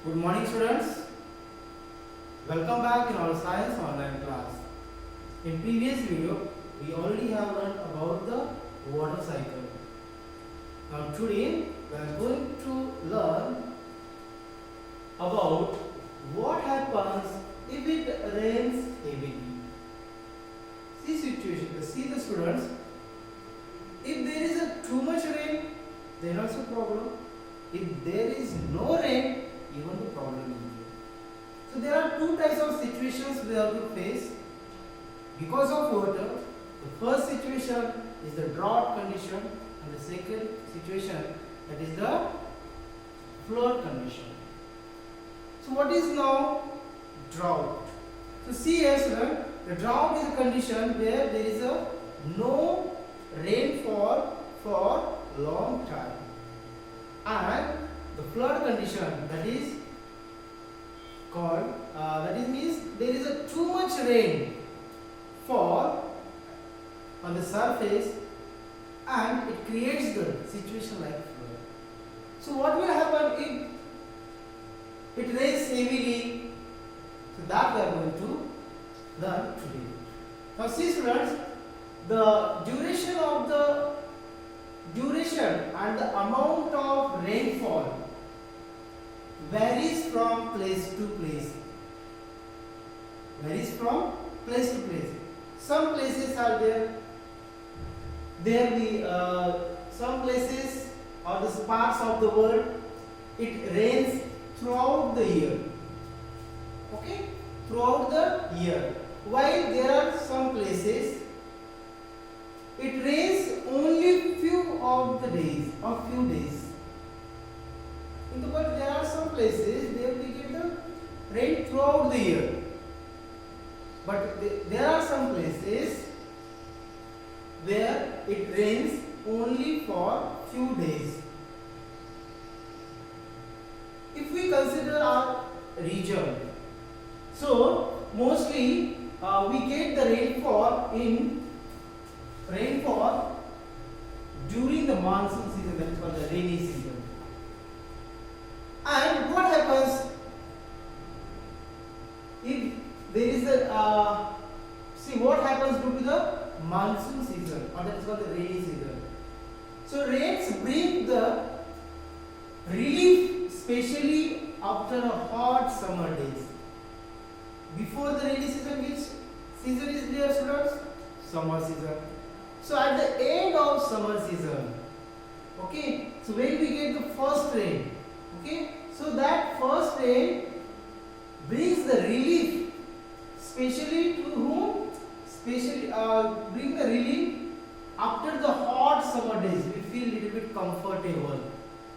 Good morning, students. Welcome back in our science online class. In previous video, we already have learned about the water cycle. Now today, we are going to learn about what happens if it rains heavily. See situation. See the students. If there is too much rain, then also problem. If there is no rain, even the problem is there. So there are two types of situations we have to face because of water. The first situation is the drought condition, and the second situation, that is the flood condition. So what is now drought? So see here, student, the drought is a condition where there is a no rainfall for long time, and the flood condition, that is called means there is a too much rain fall on the surface and it creates the situation like flood. So what will happen if it rains heavily? So that we are going to learn today. Now see, students, the duration and the amount of rainfall varies from place to place. Some places are there. Some places or the parts of the world, it rains throughout the year. Okay, throughout the year. While there are some places, it rains only few days. In the world, there are some places where we get the rain throughout the year, but there are some places where it rains only for few days. If we consider our region, so mostly we get the rainfall during the monsoon season, that is called the rainy season. And what happens if there is what happens due to the monsoon season, or that is called the rainy season. So rains bring the relief, especially after a hot summer days. Before the rainy season, which season is there, students? Summer season. So at the end of summer season, okay, so when we get the first rain, okay, so that first rain brings the relief, especially to whom? Bring the relief after the hot summer days. We feel little bit comfortable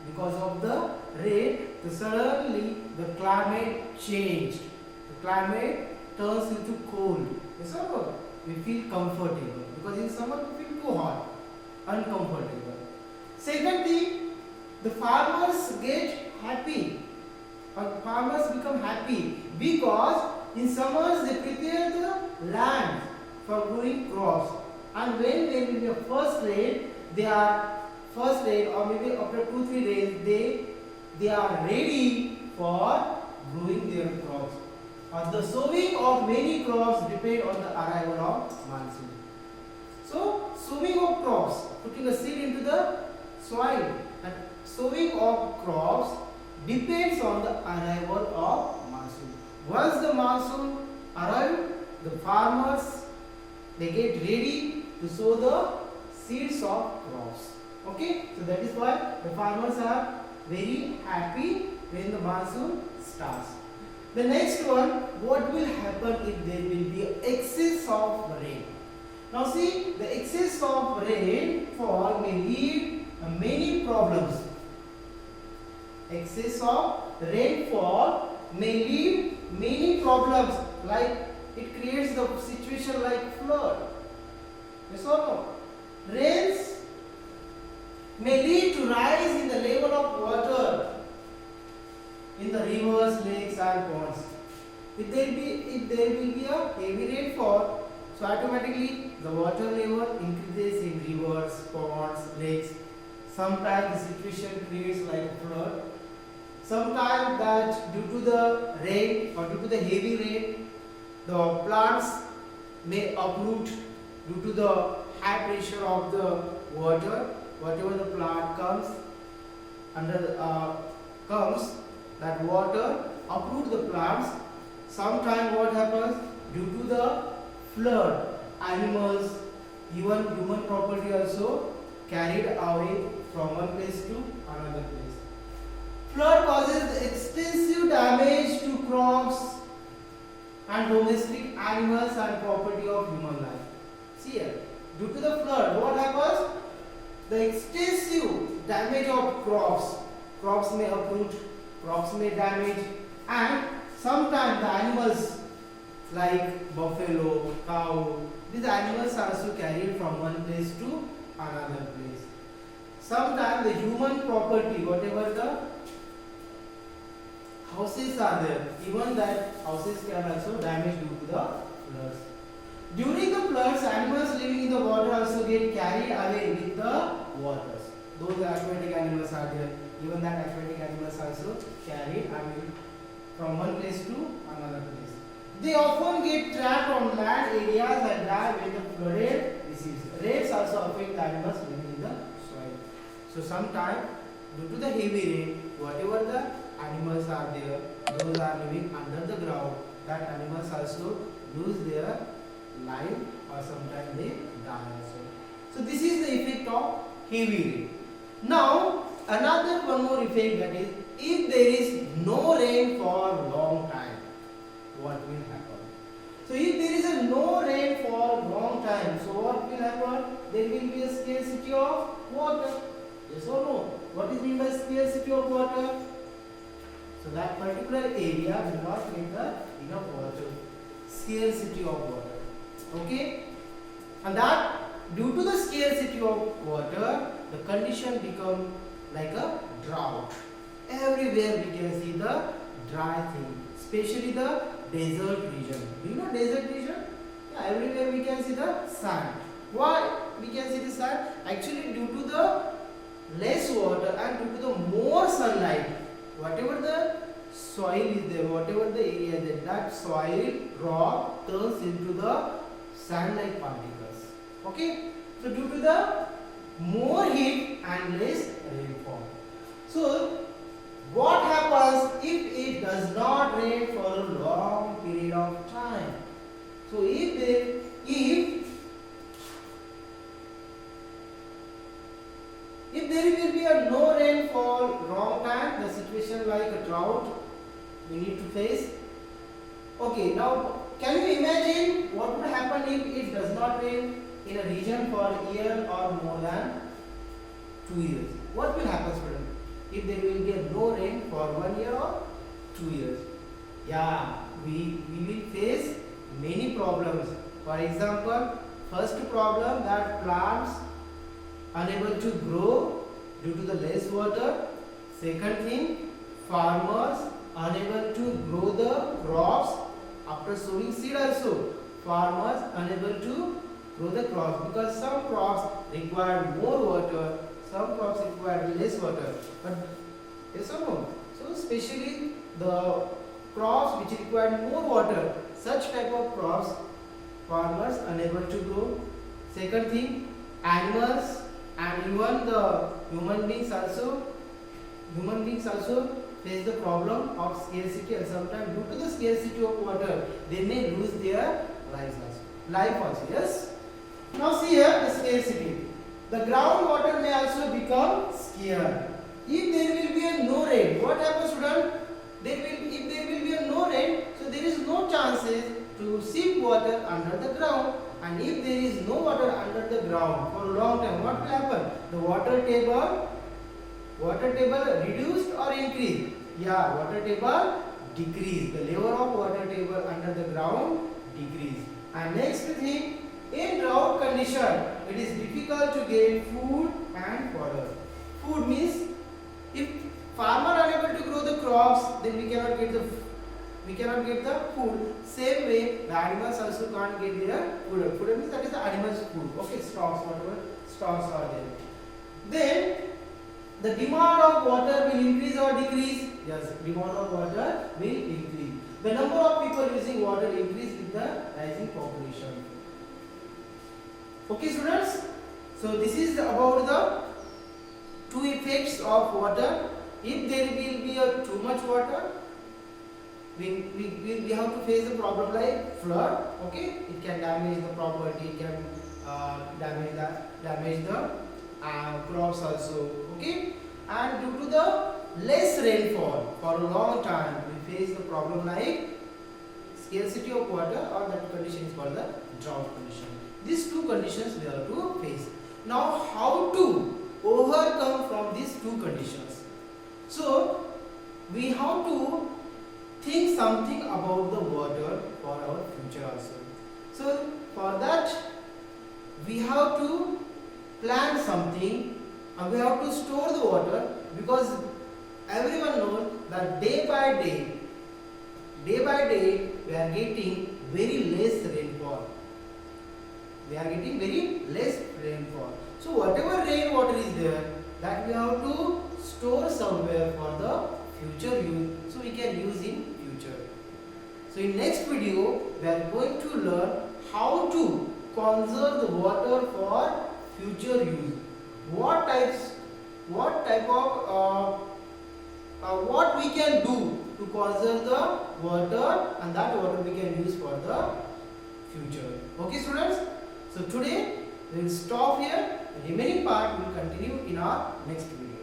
because of the rain. Suddenly the climate changed. The climate turns into cold. Yes or no? We feel comfortable because in summer we feel too hot, uncomfortable. Second thing, the farmers get happy, or farmers become happy because in summers they prepare the land for growing crops, and when there will be a first rain, or maybe after 2-3 days they are ready for growing their crops. The sowing of many crops depend on the arrival of monsoon. So sowing of crops, putting a seed into the soil, and sowing of crops depends on the arrival of monsoon. Once the monsoon arrives, the farmers, they get ready to sow the seeds of crops. Okay, so that is why the farmers are very happy when the monsoon starts. The next one, what will happen if there will be excess of rain? Now see, the excess of rainfall may lead to many problems. Excess of rainfall may lead many problems, like it creates the situation like flood. Yes or no? Rains may lead to rise in the level of water in the rivers, lakes and ponds. If there will be a heavy rainfall, so automatically the water level increases in rivers, ponds, lakes. Sometimes the situation creates like a flood. Sometimes that due to the rain or due to the heavy rain, the plants may uproot due to the high pressure of the water. Whatever the plant comes under comes, that water uproot the plants. Sometimes what happens due to the flood, animals, even human property also carried away from one place to another place. Flood causes extensive damage to crops and domestic animals and property of human life. See here, due to the flood, what happens? The extensive damage of crops may uproot, crops may damage, and sometimes the animals like buffalo, cow, these animals are also carried from one place to another place. Sometimes the human property, whatever the houses are there, even that houses can also damage due to the floods. During the floods, animals living in the water also get carried away with the waters. Those aquatic animals are there, even that aquatic animals also carried away from one place to another place. They often get trapped on land areas and die when the flooded receives. Rains also affect the animals living in the soil. So sometimes due to the heavy rain, whatever the animals are there, those are living under the ground, that animals also lose their life or sometimes they die also. So this is the effect of heavy rain. Now another one more effect, that is if there is no rain for a long time, what will happen? So if there is a no rain for a long time, so what will happen? There will be a scarcity of water. Yes or no? What is meant by scarcity of water? So that particular area will not get the enough water. Scarcity of water. Okay? And that due to the scarcity of water, the condition become like a drought. Everywhere we can see the dry thing, especially the desert region. Do you know desert region? Yeah, everywhere we can see the sand. Why we can see the sand? Actually due to the less water and due to the more sunlight, whatever the soil is there, whatever the area is there, that soil rock turns into the sand-like particles. Okay? So due to the more heat and less rainfall. So what happens if it does not rain for a long period of time? So if there will be a no rain for long time, the situation like a drought we need to face. Okay, now can you imagine what would happen if it does not rain in a region for a year or more than 2 years? What will happen, student? If there will be a no rain for 1 year or 2 years? Yeah, we will face many problems. For example, first problem, that plants unable to grow due to the less water. Second thing, farmers unable to grow the crops after sowing seed also. Farmers unable to grow the crops because some crops require more water, some crops require less water. But yes or no? So especially the crops which require more water, such type of crops farmers unable to grow. Second thing, animals and even the human beings also face the problem of scarcity, and sometimes due to the scarcity of water they may lose their life also. Yes. Now see here the scarcity. The groundwater may also become scarce. If there will be a no rain, what happens, student? If there will be a no rain, so there is no chances to seep water under the ground. And if there is no water under the ground for a long time, what will happen? The water table reduced or increased? Yeah, water table decreased. The level of water table under the ground decreased. And next thing, in drought condition, it is difficult to get food and fodder. Food means if farmer unable to grow the crops, then we cannot get the food. Same way, the animals also can't get their food. Food means that is the animals' food. Okay, stocks, whatever stocks are there. Then the demand of water will increase or decrease. yes, demand of water will increase. The number of people using water increase with the rising population. Okay, students. So this is about the two effects of water. If there will be too much water, we have to face the problem like flood. Okay, it can damage the property, it can damage the crops also. Okay, and due to the less rainfall for a long time, we face the problem like scarcity of water, or that condition is called the drought condition. These two conditions we have to face. Now, how to overcome from these two conditions? So we have to think something about the water for our future also. So for that we have to plan something, and we have to store the water, because everyone knows that day by day we are getting very less rainfall. We are getting very less rainfall. So whatever rainwater is there, that we have to store somewhere for the future use, so we can use in future. So in next video we are going to learn how to conserve the water for future use. What we can do to conserve the water, and that water we can use for the future. Okay, students. So today we will stop here. The remaining part will continue in our next video.